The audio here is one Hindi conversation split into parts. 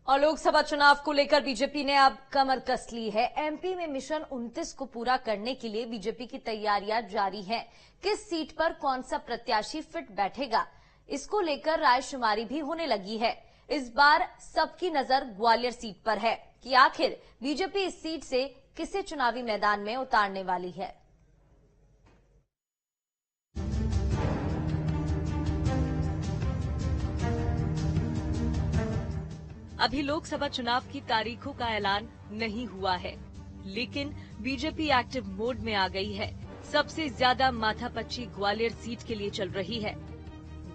और लोकसभा चुनाव को लेकर बीजेपी ने अब कमर कस ली है। एमपी में मिशन 29 को पूरा करने के लिए बीजेपी की तैयारियां जारी हैं। किस सीट पर कौन सा प्रत्याशी फिट बैठेगा, इसको लेकर रायशुमारी भी होने लगी है। इस बार सबकी नजर ग्वालियर सीट पर है कि आखिर बीजेपी इस सीट से किसे चुनावी मैदान में उतारने वाली है। अभी लोकसभा चुनाव की तारीखों का ऐलान नहीं हुआ है, लेकिन बीजेपी एक्टिव मोड में आ गई है। सबसे ज्यादा माथापच्ची ग्वालियर सीट के लिए चल रही है।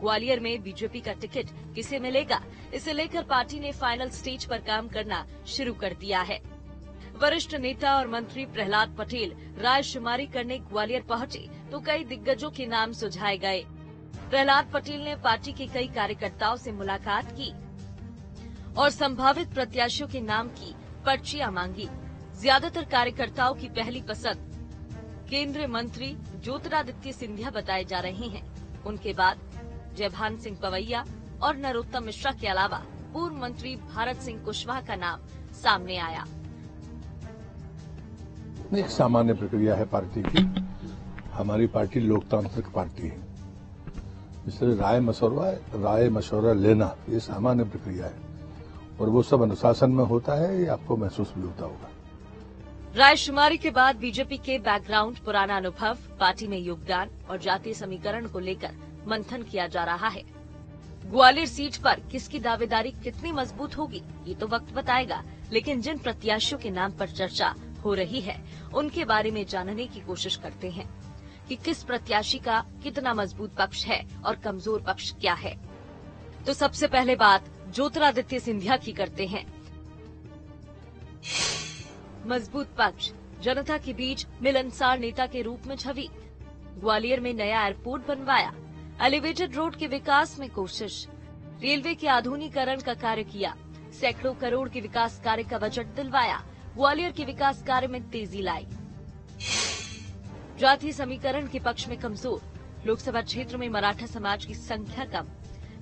ग्वालियर में बीजेपी का टिकट किसे मिलेगा, इसे लेकर पार्टी ने फाइनल स्टेज पर काम करना शुरू कर दिया है। वरिष्ठ नेता और मंत्री प्रहलाद पटेल रायशुमारी करने ग्वालियर पहुंचे तो कई दिग्गजों के नाम सुझाए गए। प्रहलाद पटेल ने पार्टी के कई कार्यकर्ताओं से मुलाकात की और संभावित प्रत्याशियों के नाम की पर्चियां मांगी। ज्यादातर कार्यकर्ताओं की पहली पसंद केंद्रीय मंत्री ज्योतिरादित्य सिंधिया बताए जा रहे हैं। उनके बाद जयभान सिंह पवैया और नरोत्तम मिश्रा के अलावा पूर्व मंत्री भारत सिंह कुशवाहा का नाम सामने आया। एक सामान्य प्रक्रिया है पार्टी की। हमारी पार्टी लोकतांत्रिक पार्टी है, इसलिए राय मशवरा लेना ये सामान्य प्रक्रिया है और वो सब अनुशासन में होता है। ये आपको महसूस भी होता होगा। रायशुमारी के बाद बीजेपी के बैकग्राउंड, पुराना अनुभव, पार्टी में योगदान और जातीय समीकरण को लेकर मंथन किया जा रहा है। ग्वालियर सीट पर किसकी दावेदारी कितनी मजबूत होगी ये तो वक्त बताएगा, लेकिन जिन प्रत्याशियों के नाम पर चर्चा हो रही है उनके बारे में जानने की कोशिश करते हैं कि किस प्रत्याशी का कितना मजबूत पक्ष है और कमजोर पक्ष क्या है। तो सबसे पहले बात ज्योतिरादित्य सिंधिया की करते हैं। मजबूत पक्ष, जनता के बीच मिलनसार नेता के रूप में छवि, ग्वालियर में नया एयरपोर्ट बनवाया, एलिवेटेड रोड के विकास में कोशिश, रेलवे के आधुनिकीकरण का कार्य किया, सैकड़ों करोड़ के विकास कार्य का बजट दिलवाया, ग्वालियर के विकास कार्य में तेजी लाई। जातीय समीकरण के पक्ष में कमजोर, लोकसभा क्षेत्र में मराठा समाज की संख्या कम,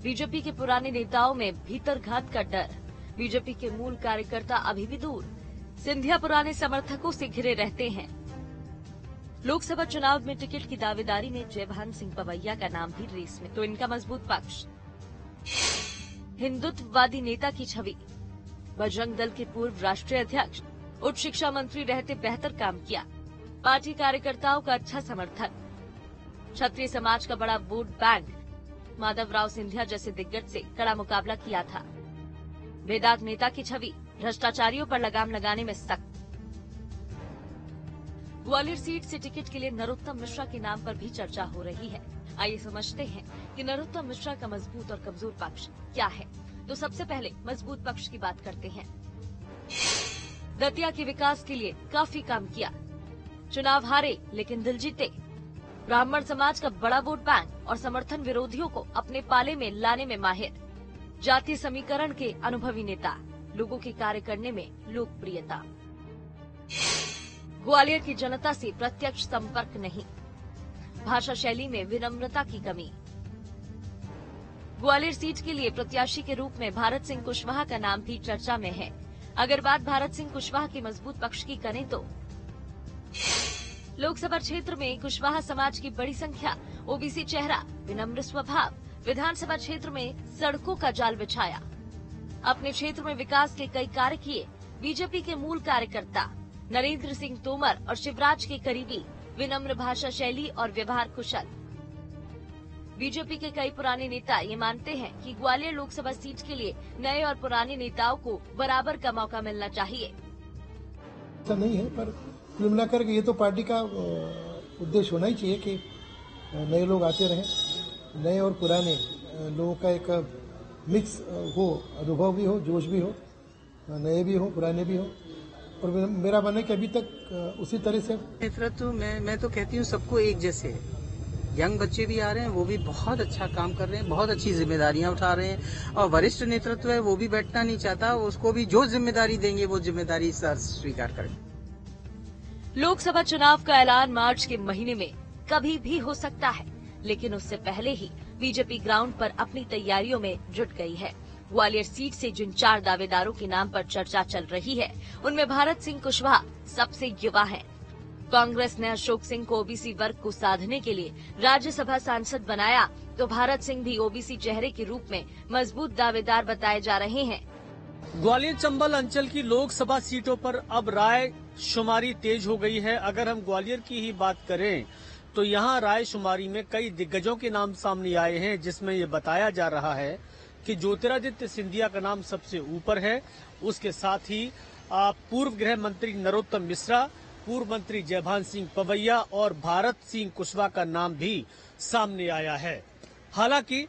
बीजेपी के पुराने नेताओं में भीतरघात का डर, बीजेपी के मूल कार्यकर्ता अभी भी दूर, सिंधिया पुराने समर्थकों से घिरे रहते हैं। लोकसभा चुनाव में टिकट की दावेदारी में जयभान सिंह पवैया का नाम भी रेस में, तो इनका मजबूत पक्ष हिंदुत्ववादी नेता की छवि, बजरंग दल के पूर्व राष्ट्रीय अध्यक्ष, उच्च शिक्षा मंत्री रहते बेहतर काम किया, पार्टी कार्यकर्ताओं का अच्छा समर्थन, क्षत्रिय समाज का बड़ा वोट बैंक, माधवराव सिंधिया जैसे दिग्गज से कड़ा मुकाबला किया था, वेदांत नेता की छवि, भ्रष्टाचारियों पर लगाम लगाने में सख्त। ग्वालियर सीट से टिकट के लिए नरोत्तम मिश्रा के नाम पर भी चर्चा हो रही है। आइए समझते हैं कि नरोत्तम मिश्रा का मजबूत और कमजोर पक्ष क्या है। तो सबसे पहले मजबूत पक्ष की बात करते हैं। दतिया के विकास के लिए काफी काम किया, चुनाव हारे लेकिन दिल जीते, ब्राह्मण समाज का बड़ा वोट बैंक और समर्थन विरोधियों को अपने पाले में लाने में माहिर, जातीय समीकरण के अनुभवी नेता, लोगों के कार्य करने में लोकप्रियता, ग्वालियर की जनता से प्रत्यक्ष संपर्क नहीं, भाषा शैली में विनम्रता की कमी। ग्वालियर सीट के लिए प्रत्याशी के रूप में भारत सिंह कुशवाहा का नाम भी चर्चा में है। अगर बात भारत सिंह कुशवाहा के मजबूत पक्ष की करें तो लोकसभा क्षेत्र में कुशवाहा समाज की बड़ी संख्या, ओबीसी चेहरा, विनम्र स्वभाव, विधानसभा क्षेत्र में सड़कों का जाल बिछाया, अपने क्षेत्र में विकास के कई कार्य किए, बीजेपी के मूल कार्यकर्ता, नरेंद्र सिंह तोमर और शिवराज के करीबी, विनम्र भाषा शैली और व्यवहार कुशल। बीजेपी के कई पुराने नेता ये मानते हैं कि ग्वालियर लोकसभा सीट के लिए नए और पुराने नेताओं को बराबर का मौका मिलना चाहिए। ऐसा नहीं है, पर कुल मिलाकर ये तो पार्टी का उद्देश्य होना ही चाहिए कि नए लोग आते रहें, नए और पुराने लोगों का एक मिक्स हो, अनुभव भी हो, जोश भी हो, नए भी हो, पुराने भी हो। और मेरा मानना है कि अभी तक उसी तरह से नेतृत्व मैं तो कहती हूँ सबको एक जैसे है। यंग बच्चे भी आ रहे हैं, वो भी बहुत अच्छा काम कर रहे हैं, बहुत अच्छी जिम्मेदारियां उठा रहे हैं और वरिष्ठ नेतृत्व है वो भी बैठना नहीं चाहता, उसको भी जो जिम्मेदारी देंगे वो जिम्मेदारी स्वीकार करें। लोकसभा चुनाव का ऐलान मार्च के महीने में कभी भी हो सकता है, लेकिन उससे पहले ही बीजेपी ग्राउंड पर अपनी तैयारियों में जुट गई है। ग्वालियर सीट से जिन 4 दावेदारों के नाम पर चर्चा चल रही है, उनमें भारत सिंह कुशवाहा सबसे युवा हैं। कांग्रेस ने अशोक सिंह को ओबीसी वर्ग को साधने के लिए राज्यसभा सांसद बनाया, तो भारत सिंह भी ओबीसी चेहरे के रूप में मजबूत दावेदार बताए जा रहे हैं। ग्वालियर चंबल अंचल की लोकसभा सीटों पर अब राय शुमारी तेज हो गई है। अगर हम ग्वालियर की ही बात करें तो यहाँ राय शुमारी में कई दिग्गजों के नाम सामने आए हैं, जिसमें ये बताया जा रहा है कि ज्योतिरादित्य सिंधिया का नाम सबसे ऊपर है। उसके साथ ही पूर्व गृह मंत्री नरोत्तम मिश्रा, पूर्व मंत्री जयभान सिंह पवैया और भारत सिंह कुशवाहा का नाम भी सामने आया है। हालांकि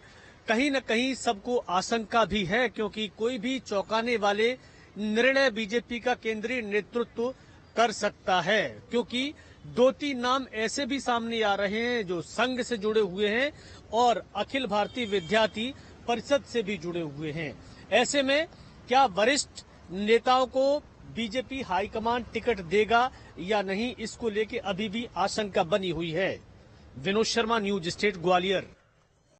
कहीं न कहीं सबको आशंका भी है, क्योंकि कोई भी चौंकाने वाले निर्णय बीजेपी का केंद्रीय नेतृत्व कर सकता है, क्योंकि 2-3 नाम ऐसे भी सामने आ रहे हैं जो संघ से जुड़े हुए हैं और अखिल भारतीय विद्यार्थी परिषद से भी जुड़े हुए हैं। ऐसे में क्या वरिष्ठ नेताओं को बीजेपी हाईकमान टिकट देगा या नहीं, इसको लेके अभी भी आशंका बनी हुई है। Vinod Sharma, news state, Gwalior.